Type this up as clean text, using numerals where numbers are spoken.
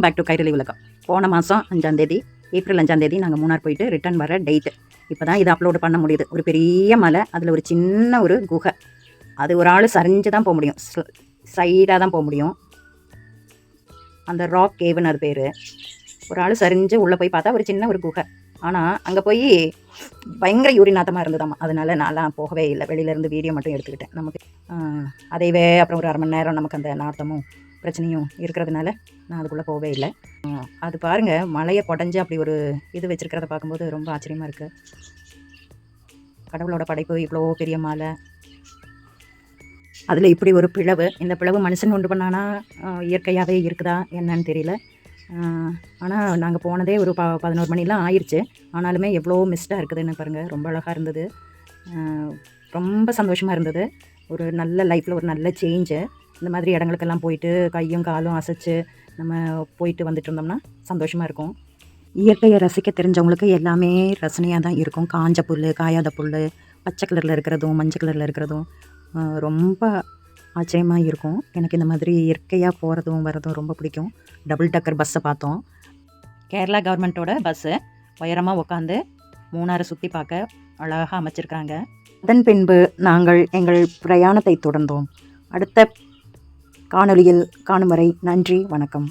Back to Kairali உலகம். போன மாதம் 5ஆம் ஏப்ரல் 5ஆம் நாங்கள் மூணார் போயிட்டு ரிட்டர்ன் வர டேட்டு. இப்போ தான் இதை அப்லோடு பண்ண முடியுது. ஒரு பெரிய மலை, அதில் ஒரு சின்ன ஒரு குகை. அது ஒரு ஆள் சரிஞ்சு தான் போக முடியும், சைடாக தான் போக முடியும். அந்த ராக் கேவுன்னு அது பேர். ஒரு ஆள் சரிஞ்சு உள்ளே போய் பார்த்தா ஒரு சின்ன ஒரு குகை. ஆனால் அங்கே போய் பயங்கர யூரிநாத்தமாக இருந்ததாம்மா. அதனால நான்லாம் போகவே இல்லை. வெளியிலேருந்து வீடியோ மட்டும் எடுத்துக்கிட்டேன். நமக்கு அதைவே அப்புறம் ஒரு 1/2 மணி நேரம் நமக்கு அந்த நாத்தமும் பிரச்சனையும் இருக்கிறதுனால நான் அதுக்குள்ளே போகவே இல்லை. அது பாருங்கள், மலையை குடஞ்சி அப்படி ஒரு இது வச்சுருக்கிறத பார்க்கும்போது ரொம்ப ஆச்சரியமாக இருக்குது. கடவுளோட படைப்பு, இவ்வளோ பெரிய மலை, அதில் இப்படி ஒரு பிளவு. இந்த பிளவு மனுஷன் உண்டு பண்ணானா இயற்கையாகவே இருக்குதா என்னன்னு தெரியல. ஆனால் நாங்கள் போனதே ஒரு 11 மணிலாம் ஆயிடுச்சு. ஆனாலுமே எவ்வளோ மிஸ்டாக இருக்குதுன்னு பாருங்கள். ரொம்ப அழகாக இருந்தது, ரொம்ப சந்தோஷமாக இருந்தது. ஒரு நல்ல லைஃப்பில் ஒரு நல்ல சேஞ்சு. இந்த மாதிரி இடங்களுக்கெல்லாம் போயிட்டு கையும் காலும் அசைச்சு நம்ம போயிட்டு வந்துட்டு இருந்தோம்னா சந்தோஷமாக இருக்கும். இயற்கையை ரசிக்க தெரிஞ்சவங்களுக்கு எல்லாமே ரசனையாக தான் இருக்கும். காஞ்ச புல், காயாத புல், பச்சை கலரில் இருக்கிறதும் மஞ்சள் கலரில் இருக்கிறதும் ரொம்ப ஆச்சரியமாக இருக்கும். எனக்கு இந்த மாதிரி இயற்கையாக போகிறதும் வரதும் ரொம்ப பிடிக்கும். டபுள் டக்கர் பஸ்ஸை பார்த்தோம். கேரளா கவர்மெண்ட்டோட பஸ்ஸு. உயரமாக உட்காந்து மூணாரை சுற்றி பார்க்க அழகாக அமைச்சிருக்காங்க. அதன் பின்பு நாங்கள் எங்கள் பிரயாணத்தை தொடர்ந்தோம். அடுத்த காணொளியில் காணும் வரை நன்றி, வணக்கம்.